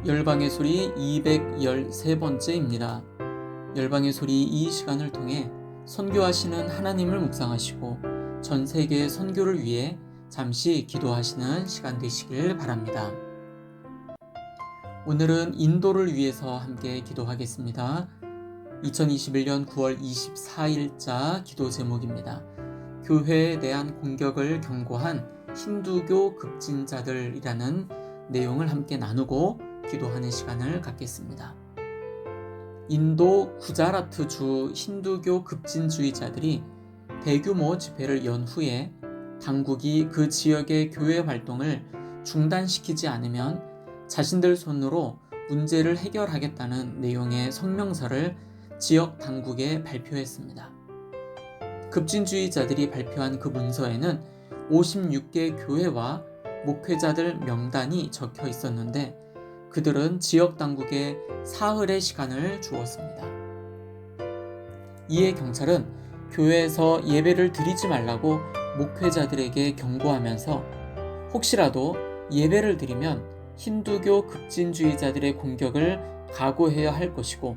열방의 소리 213번째입니다. 열방의 소리 이 시간을 통해 선교하시는 하나님을 묵상하시고 전 세계 선교를 위해 잠시 기도하시는 시간 되시길 바랍니다. 오늘은 인도를 위해서 함께 기도하겠습니다. 2021년 9월 24일자 기도 제목입니다. 교회에 대한 공격을 경고한 힌두교 급진자들이라는 내용을 함께 나누고 기도하는 시간을 갖겠습니다. 인도 구자라트 주 힌두교 급진주의자들이 대규모 집회를 연 후에 당국이 그 지역의 교회 활동을 중단시키지 않으면 자신들 손으로 문제를 해결하겠다는 내용의 성명서를 지역 당국에 발표했습니다. 급진주의자들이 발표한 그 문서에는 56개 교회와 목회자들 명단이 적혀 있었는데 그들은 지역 당국에 사흘의 시간을 주었습니다. 이에 경찰은 교회에서 예배를 드리지 말라고 목회자들에게 경고하면서 혹시라도 예배를 드리면 힌두교 급진주의자들의 공격을 각오해야 할 것이고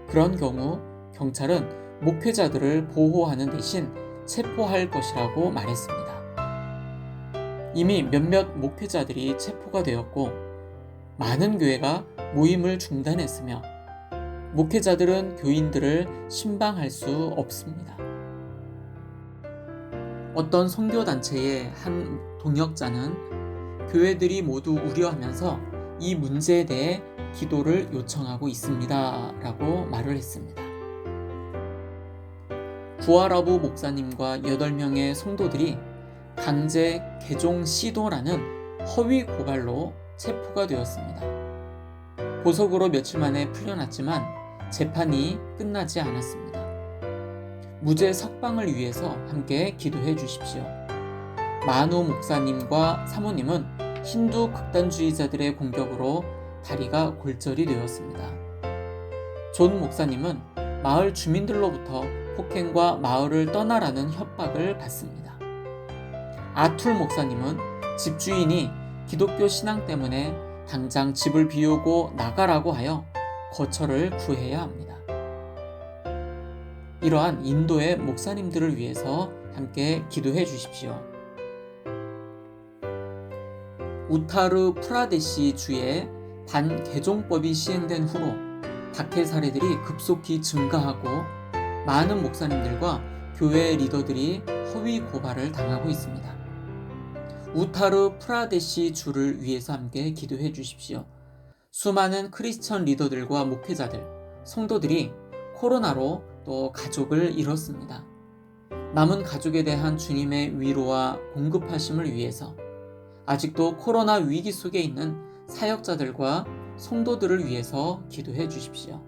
그런 경우 경찰은 목회자들을 보호하는 대신 체포할 것이라고 말했습니다. 이미 몇몇 목회자들이 체포가 되었고 많은 교회가 모임을 중단했으며 목회자들은 교인들을 신방할 수 없습니다. 어떤 선교단체의 한 동역자는 교회들이 모두 우려하면서 이 문제에 대해 기도를 요청하고 있습니다 라고 말을 했습니다. 구아라부 목사님과 8명의 성도들이 강제 개종 시도라는 허위 고발로 체포가 되었습니다. 보석으로 며칠 만에 풀려났지만 재판이 끝나지 않았습니다. 무죄 석방을 위해서 함께 기도해 주십시오. 마누 목사님과 사모님은 힌두 극단주의자들의 공격으로 다리가 골절이 되었습니다. 존 목사님은 마을 주민들로부터 폭행과 마을을 떠나라는 협박을 받습니다. 아툴 목사님은 집주인이 기독교 신앙 때문에 당장 집을 비우고 나가라고 하여 거처를 구해야 합니다. 이러한 인도의 목사님들을 위해서 함께 기도해 주십시오. 우타르 프라데시 주에 반개종법이 시행된 후로 박해 사례들이 급속히 증가하고 많은 목사님들과 교회 리더들이 허위 고발을 당하고 있습니다. 우타르 프라데시 주를 위해서 함께 기도해 주십시오. 수많은 크리스천 리더들과 목회자들, 성도들이 코로나로 또 가족을 잃었습니다. 남은 가족에 대한 주님의 위로와 공급하심을 위해서 아직도 코로나 위기 속에 있는 사역자들과 성도들을 위해서 기도해 주십시오.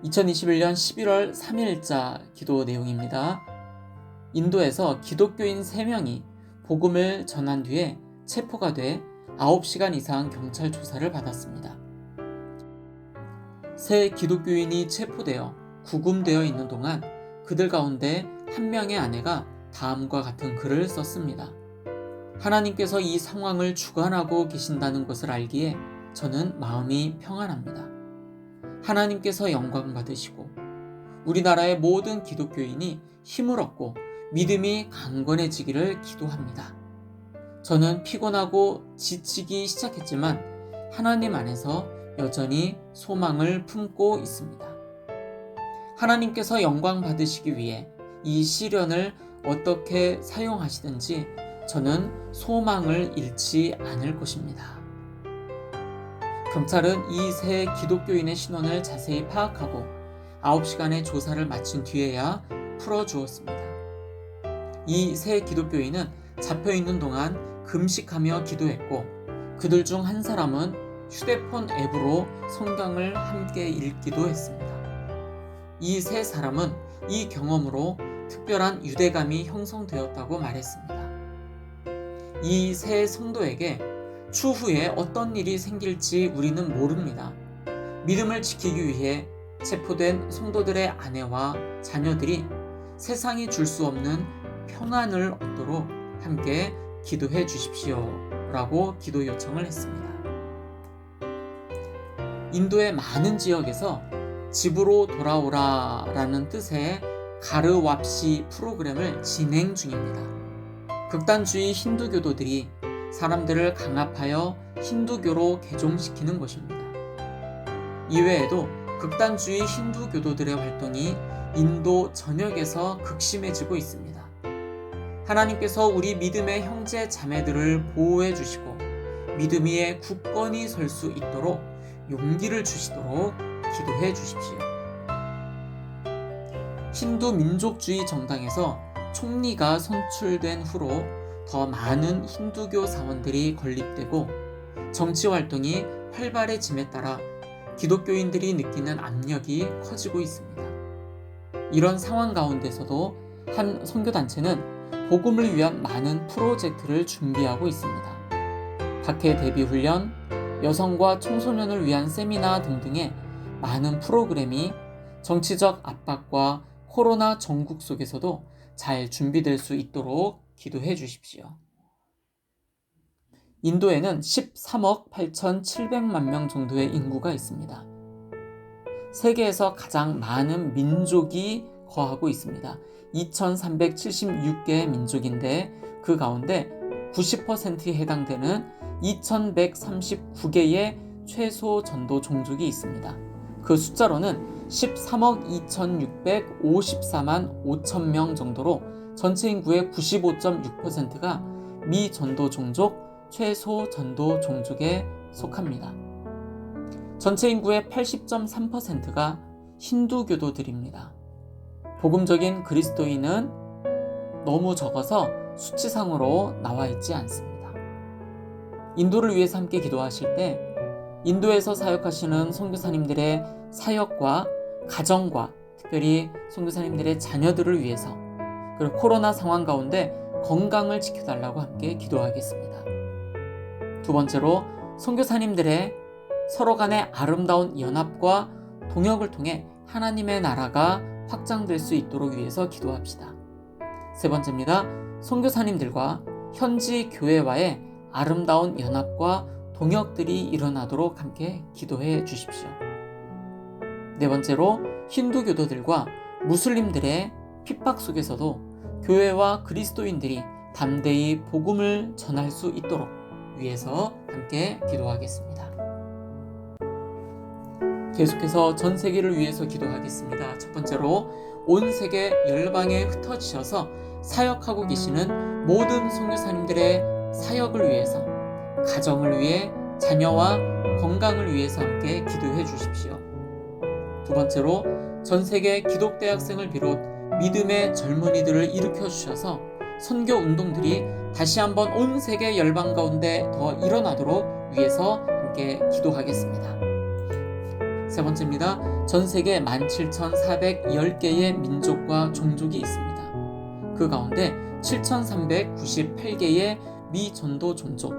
2021년 11월 3일자 기도 내용입니다. 인도에서 기독교인 3명이 복음을 전한 뒤에 체포가 돼 9시간 이상 경찰 조사를 받았습니다. 세 기독교인이 체포되어 구금되어 있는 동안 그들 가운데 한 명의 아내가 다음과 같은 글을 썼습니다. 하나님께서 이 상황을 주관하고 계신다는 것을 알기에 저는 마음이 평안합니다. 하나님께서 영광 받으시고 우리나라의 모든 기독교인이 힘을 얻고 믿음이 강건해지기를 기도합니다. 저는 피곤하고 지치기 시작했지만 하나님 안에서 여전히 소망을 품고 있습니다. 하나님께서 영광 받으시기 위해 이 시련을 어떻게 사용하시든지 저는 소망을 잃지 않을 것입니다. 경찰은 이 세 기독교인의 신원을 자세히 파악하고 9시간의 조사를 마친 뒤에야 풀어주었습니다. 이 세 기독교인은 잡혀있는 동안 금식하며 기도했고 그들 중 한 사람은 휴대폰 앱으로 성경을 함께 읽기도 했습니다. 이 세 사람은 이 경험으로 특별한 유대감이 형성되었다고 말했습니다. 이 세 성도에게 추후에 어떤 일이 생길지 우리는 모릅니다. 믿음을 지키기 위해 체포된 성도들의 아내와 자녀들이 세상이 줄 수 없는 평안을 얻도록 함께 기도해 주십시오 라고 기도 요청을 했습니다. 인도의 많은 지역에서 집으로 돌아오라 라는 뜻의 가르왑시 프로그램을 진행 중입니다. 극단주의 힌두교도들이 사람들을 강압하여 힌두교로 개종시키는 것입니다. 이외에도 극단주의 힌두교도들의 활동이 인도 전역에서 극심해지고 있습니다. 하나님께서 우리 믿음의 형제 자매들을 보호해 주시고 믿음 위에 굳건히 설 수 있도록 용기를 주시도록 기도해 주십시오. 힌두 민족주의 정당에서 총리가 선출된 후로 더 많은 힌두교 사원들이 건립되고 정치 활동이 활발해짐에 따라 기독교인들이 느끼는 압력이 커지고 있습니다. 이런 상황 가운데서도 한 선교단체는 복음을 위한 많은 프로젝트를 준비하고 있습니다. 박해 대비 훈련, 여성과 청소년을 위한 세미나 등등의 많은 프로그램이 정치적 압박과 코로나 전국 속에서도 잘 준비될 수 있도록 기도해 주십시오. 인도에는 13억 8,700만 명 정도의 인구가 있습니다. 세계에서 가장 많은 민족이 거하고 있습니다. 2,376개의 민족인데 그 가운데 90%에 해당되는 2,139개의 최소 전도 종족이 있습니다. 그 숫자로는 13억 2,654만 5천 명 정도로 전체 인구의 95.6%가 미전도 종족, 최소 전도 종족에 속합니다. 전체 인구의 80.3%가 힌두교도들입니다. 복음적인 그리스도인은 너무 적어서 수치상으로 나와 있지 않습니다. 인도를 위해서 함께 기도하실 때 인도에서 사역하시는 선교사님들의 사역과 가정과 특별히 선교사님들의 자녀들을 위해서 그리고 코로나 상황 가운데 건강을 지켜달라고 함께 기도하겠습니다. 두 번째로 선교사님들의 서로 간의 아름다운 연합과 동역을 통해 하나님의 나라가 확장될 수 있도록 위해서 기도합시다. 세 번째입니다. 선교사님들과 현지 교회와의 아름다운 연합과 동역들이 일어나도록 함께 기도해 주십시오. 네 번째로 힌두교도들과 무슬림들의 핍박 속에서도 교회와 그리스도인들이 담대히 복음을 전할 수 있도록 위해서 함께 기도하겠습니다. 계속해서 전 세계를 위해서 기도하겠습니다. 첫 번째로 온 세계 열방에 흩어지셔서 사역하고 계시는 모든 선교사님들의 사역을 위해서 가정을 위해 자녀와 건강을 위해서 함께 기도해 주십시오. 두 번째로 전 세계 기독대학생을 비롯 믿음의 젊은이들을 일으켜 주셔서 선교 운동들이 다시 한번 온 세계 열방 가운데 더 일어나도록 위해서 함께 기도하겠습니다. 세 번째입니다. 전 세계 17,410개의 민족과 종족이 있습니다. 그 가운데 7,398개의 미전도 종족,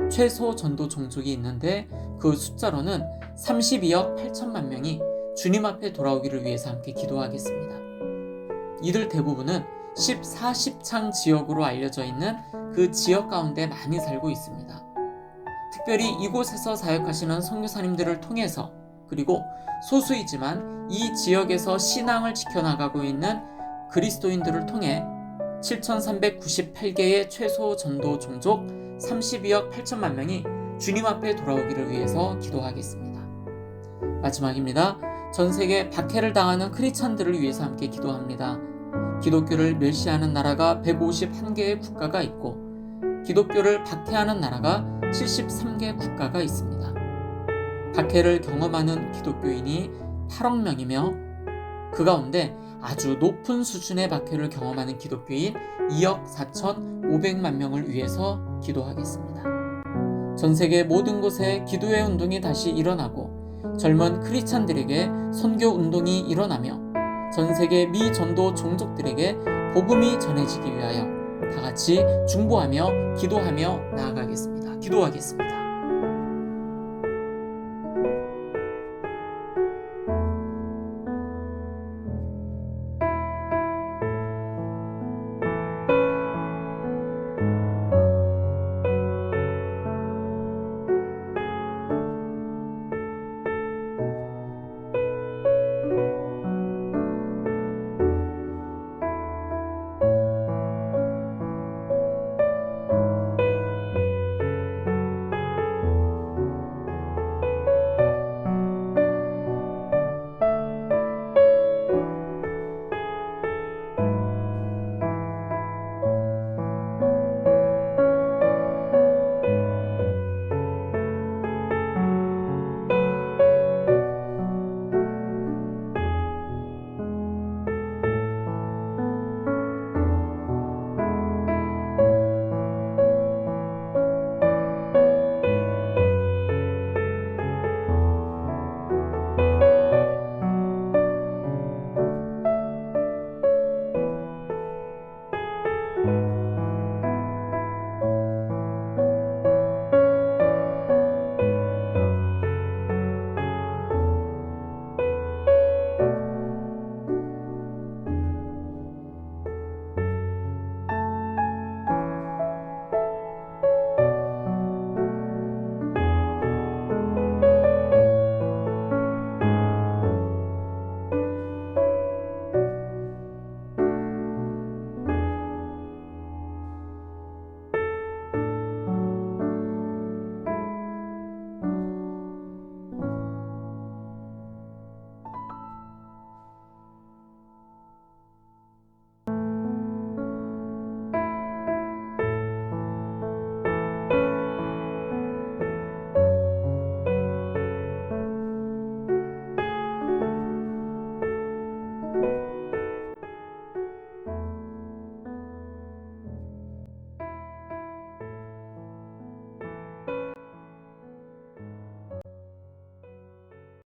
최소 전도 종족이 있는데 그 숫자로는 32억 8천만 명이 주님 앞에 돌아오기를 위해서 함께 기도하겠습니다. 이들 대부분은 10-40창 지역으로 알려져 있는 그 지역 가운데 많이 살고 있습니다. 특별히 이곳에서 사역하시는 선교사님들을 통해서 그리고 소수이지만 이 지역에서 신앙을 지켜나가고 있는 그리스도인들을 통해 7,398개의 최소 전도 종족 32억 8천만 명이 주님 앞에 돌아오기를 위해서 기도하겠습니다. 마지막입니다. 전 세계 박해를 당하는 크리스찬들을 위해서 함께 기도합니다. 기독교를 멸시하는 나라가 151개의 국가가 있고 기독교를 박해하는 나라가 73개 국가가 있습니다. 박해를 경험하는 기독교인이 8억 명이며 그 가운데 아주 높은 수준의 박해를 경험하는 기독교인 2억 4,500만 명을 위해서 기도하겠습니다. 전 세계 모든 곳에 기도의 운동이 다시 일어나고 젊은 크리스찬들에게 선교 운동이 일어나며 전 세계 미전도 종족들에게 복음이 전해지기 위하여 다 같이 중보하며 기도하며 나아가겠습니다. 기도하겠습니다.